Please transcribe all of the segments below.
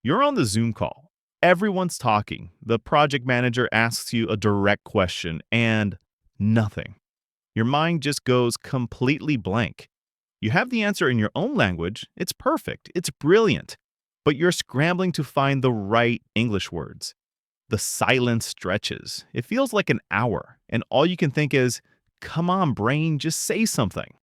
You're on the Zoom call. Everyone's talking. The project manager asks you a direct question and nothing. Your mind just goes completely blank. You have the answer in your own language. It's perfect. It's brilliant. But you're scrambling to find the right English words. The silence stretches. It feels like an hour, and all you can think is, come on, brain, just say something.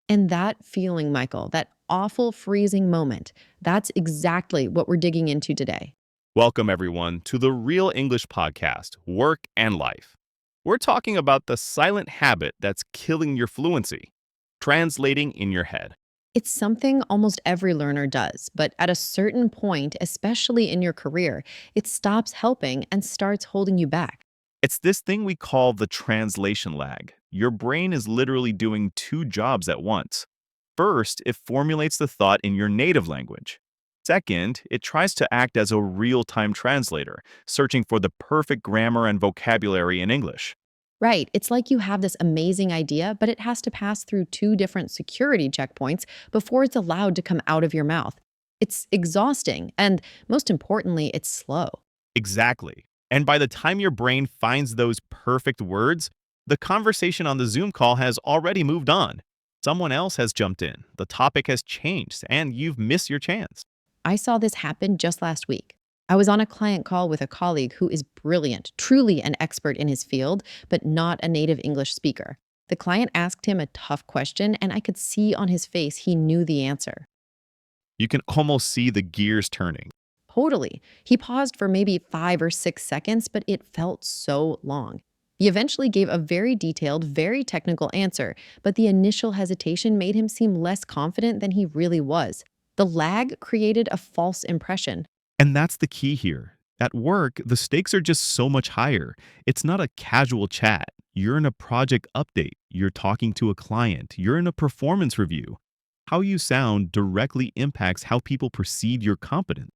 And that feeling, Michael, that awful freezing moment, that's exactly what we're digging into today. Welcome, everyone, to the Real English Podcast, Work and Life. We're talking about the silent habit that's killing your fluency, translating in your head. It's something almost every learner does, but at a certain point, especially in your career, it stops helping and starts holding you back. It's this thing we call the translation lag. Your brain is literally doing two jobs at once. First, it formulates the thought in your native language. Second, it tries to act as a real time translator, searching for the perfect grammar and vocabulary in English. Right, it's like you have this amazing idea, but it has to pass through two different security checkpoints before it's allowed to come out of your mouth. It's exhausting, and most importantly, it's slow. Exactly. And by the time your brain finds those perfect words, the conversation on the Zoom call has already moved on. Someone else has jumped in, the topic has changed, and you've missed your chance. I saw this happen just last week. I was on a client call with a colleague who is brilliant, truly an expert in his field, but not a native English speaker. The client asked him a tough question, and I could see on his face he knew the answer. You can almost see the gears turning. Totally. He paused for maybe 5 or 6 seconds, but it felt so long. He eventually gave a very detailed, very technical answer, but the initial hesitation made him seem less confident than he really was. The lag created a false impression. And that's the key here. At work, the stakes are just so much higher. It's not a casual chat. You're in a project update. You're talking to a client. You're in a performance review. How you sound directly impacts how people perceive your competence.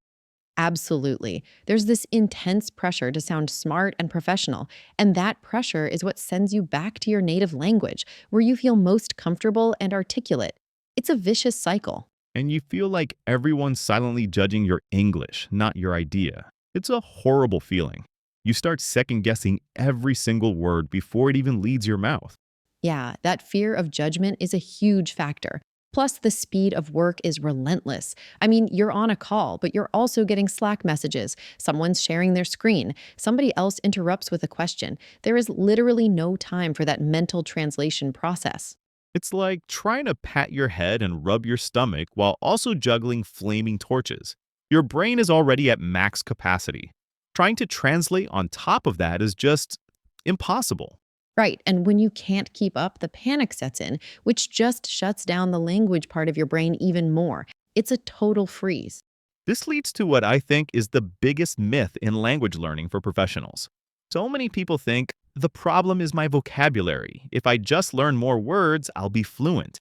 Absolutely. There's this intense pressure to sound smart and professional, and that pressure is what sends you back to your native language, where you feel most comfortable and articulate. It's a vicious cycle. And you feel like everyone's silently judging your English, not your idea. It's a horrible feeling. You start second guessing every single word before it even leaves your mouth. Yeah, that fear of judgment is a huge factor. Plus, the speed of work is relentless. I mean, you're on a call, but you're also getting Slack messages. Someone's sharing their screen. Somebody else interrupts with a question. There is literally no time for that mental translation process. It's like trying to pat your head and rub your stomach while also juggling flaming torches. Your brain is already at max capacity. Trying to translate on top of that is just impossible. Right, and when you can't keep up, the panic sets in, which just shuts down the language part of your brain even more. It's a total freeze. This leads to what I think is the biggest myth in language learning for professionals. So many people think the problem is my vocabulary. If I just learn more words, I'll be fluent.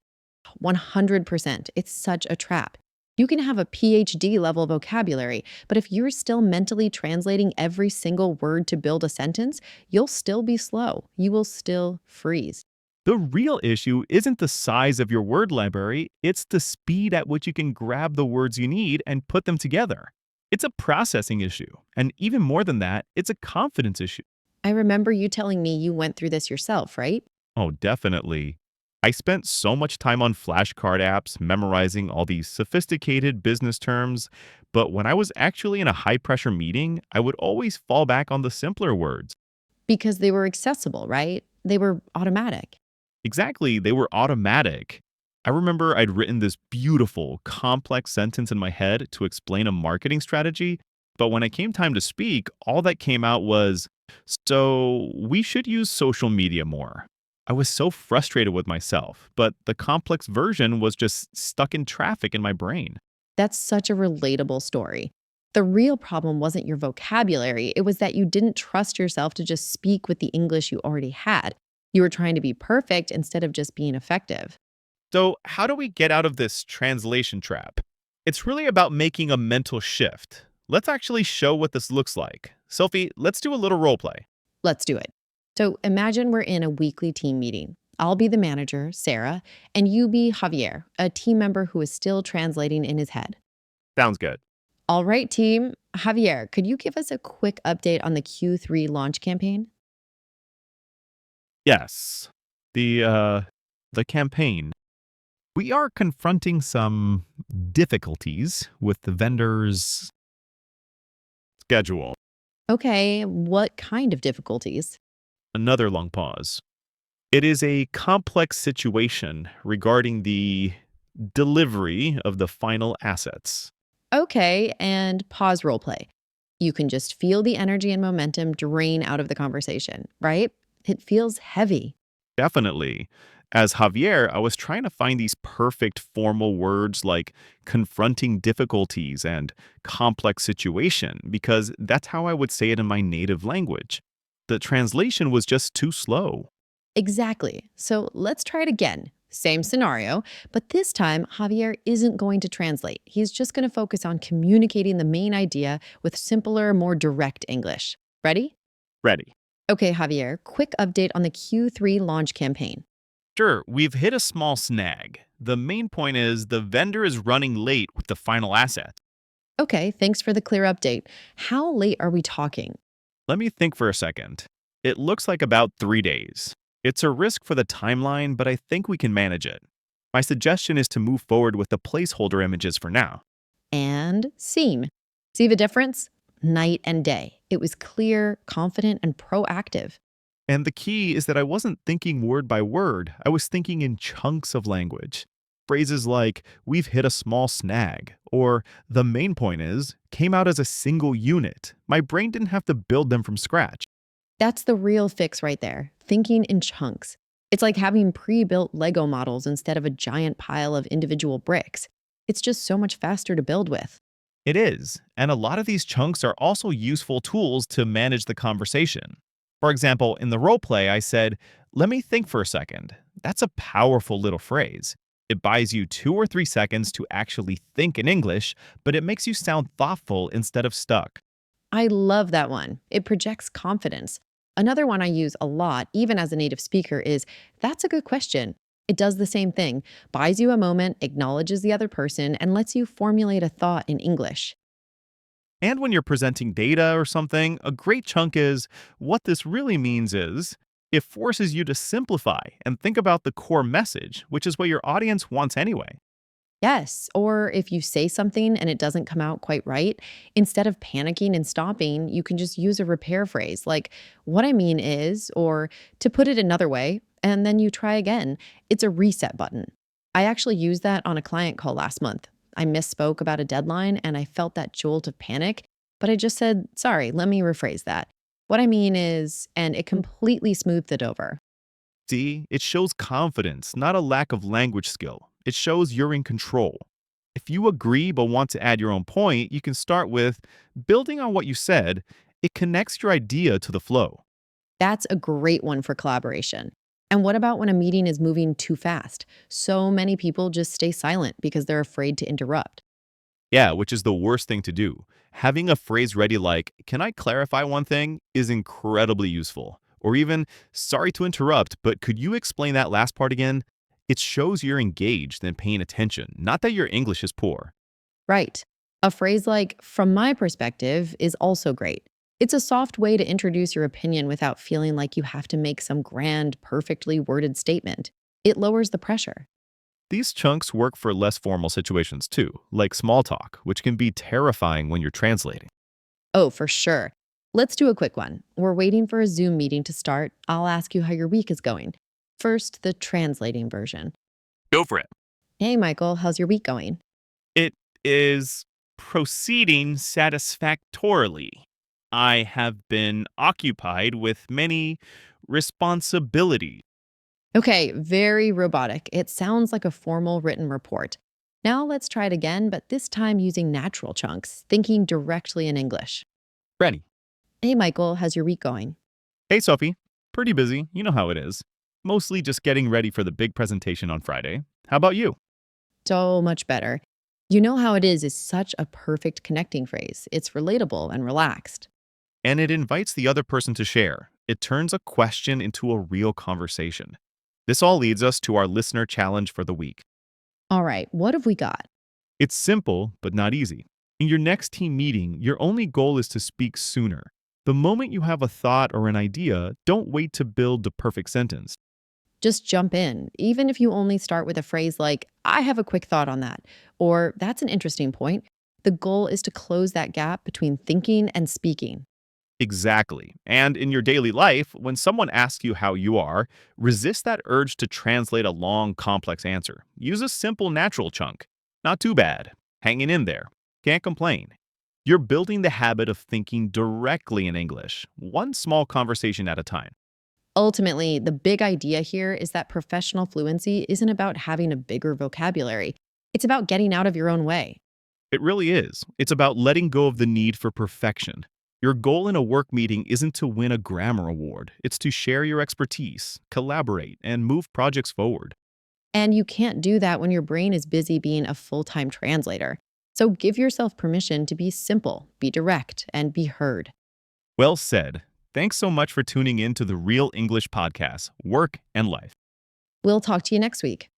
100%. It's such a trap. You can have a PhD level vocabulary, but if you're still mentally translating every single word to build a sentence, you'll still be slow. You will still freeze. The real issue isn't the size of your word library, it's the speed at which you can grab the words you need and put them together. It's a processing issue, and even more than that, it's a confidence issue. I remember you telling me you went through this yourself, right? Oh, definitely. I spent so much time on flashcard apps memorizing all these sophisticated business terms, but when I was actually in a high pressure meeting, I would always fall back on the simpler words. Because they were accessible, right? They were automatic. Exactly, they were automatic. I remember I'd written this beautiful, complex sentence in my head to explain a marketing strategy, but when it came time to speak, all that came out was, so we should use social media more. I was so frustrated with myself, but the complex version was just stuck in traffic in my brain. That's such a relatable story. The real problem wasn't your vocabulary, it was that you didn't trust yourself to just speak with the English you already had. You were trying to be perfect instead of just being effective. So, how do we get out of this translation trap? It's really about making a mental shift. Let's actually show what this looks like. Sophie, let's do a little role play. Let's do it. So imagine we're in a weekly team meeting. I'll be the manager, Sarah, and you be Javier, a team member who is still translating in his head. Sounds good. All right, team. Javier, could you give us a quick update on the Q3 launch campaign? Yes. The campaign. We are confronting some difficulties with the vendor's schedule. Okay, what kind of difficulties? Another long pause. It is a complex situation regarding the delivery of the final assets. Okay, and pause role play. You can just feel the energy and momentum drain out of the conversation, right? It feels heavy. Definitely. As Javier, I was trying to find these perfect formal words like confronting difficulties and complex situation because that's how I would say it in my native language. The translation was just too slow. Exactly. So let's try it again. Same scenario, but this time Javier isn't going to translate. He's just going to focus on communicating the main idea with simpler, more direct English. Ready? Ready. Okay, Javier, quick update on the Q3 launch campaign. Sure, we've hit a small snag. The main point is the vendor is running late with the final asset. Okay, thanks for the clear update. How late are we talking? Let me think for a second. It looks like about 3 days. It's a risk for the timeline, but I think we can manage it. My suggestion is to move forward with the placeholder images for now. And scene. See the difference? Night and day. It was clear, confident, and proactive. And the key is that I wasn't thinking word by word, I was thinking in chunks of language. Phrases like, we've hit a small snag, or the main point is, came out as a single unit. My brain didn't have to build them from scratch. That's the real fix right there, thinking in chunks. It's like having pre built Lego models instead of a giant pile of individual bricks. It's just so much faster to build with. It is, and a lot of these chunks are also useful tools to manage the conversation. For example, in the role play, I said, let me think for a second. That's a powerful little phrase. It buys you 2 or 3 seconds to actually think in English, but it makes you sound thoughtful instead of stuck. I love that one. It projects confidence. Another one I use a lot, even as a native speaker, is that's a good question. It does the same thing, buys you a moment, acknowledges the other person, and lets you formulate a thought in English. And when you're presenting data or something, a great chunk is what this really means is it forces you to simplify and think about the core message, which is what your audience wants anyway. Yes, or if you say something and it doesn't come out quite right, instead of panicking and stopping, you can just use a repair phrase like, what I mean is, or to put it another way, and then you try again. It's a reset button. I actually used that on a client call last month. I misspoke about a deadline and I felt that jolt of panic, but I just said, sorry, let me rephrase that. What I mean is, and it completely smoothed it over. See, it shows confidence, not a lack of language skill. It shows you're in control. If you agree but want to add your own point, you can start with building on what you said. It connects your idea to the flow. That's a great one for collaboration. And what about when a meeting is moving too fast? So many people just stay silent because they're afraid to interrupt. Yeah, which is the worst thing to do. Having a phrase ready like, can I clarify one thing, is incredibly useful. Or even, sorry to interrupt, but could you explain that last part again? It shows you're engaged and paying attention, not that your English is poor. Right. A phrase like, from my perspective, is also great. It's a soft way to introduce your opinion without feeling like you have to make some grand, perfectly worded statement. It lowers the pressure. These chunks work for less formal situations too, like small talk, which can be terrifying when you're translating. Oh, for sure. Let's do a quick one. We're waiting for a Zoom meeting to start. I'll ask you how your week is going. First, the translating version. Go for it. Hey, Michael, how's your week going? It is proceeding satisfactorily. I have been occupied with many responsibilities. Okay, very robotic. It sounds like a formal written report. Now let's try it again, but this time using natural chunks, thinking directly in English. Ready. Hey, Michael, how's your week going? Hey, Sophie. Pretty busy. You know how it is. Mostly just getting ready for the big presentation on Friday. How about you? So much better. You know how it is such a perfect connecting phrase. It's relatable and relaxed. And it invites the other person to share. It turns a question into a real conversation. This all leads us to our listener challenge for the week. All right, what have we got? It's simple, but not easy. In your next team meeting, your only goal is to speak sooner. The moment you have a thought or an idea, don't wait to build the perfect sentence. Just jump in, even if you only start with a phrase like, I have a quick thought on that, or that's an interesting point. The goal is to close that gap between thinking and speaking. Exactly. And in your daily life, when someone asks you how you are, resist that urge to translate a long, complex answer. Use a simple, natural chunk. Not too bad. Hanging in there. Can't complain. You're building the habit of thinking directly in English, one small conversation at a time. Ultimately, the big idea here is that professional fluency isn't about having a bigger vocabulary. It's about getting out of your own way. It really is. It's about letting go of the need for perfection. Your goal in a work meeting isn't to win a grammar award, it's to share your expertise, collaborate, and move projects forward. And you can't do that when your brain is busy being a full time translator. So give yourself permission to be simple, be direct, and be heard. Well said. Thanks so much for tuning in to the Real English Podcast, Work and Life. We'll talk to you next week.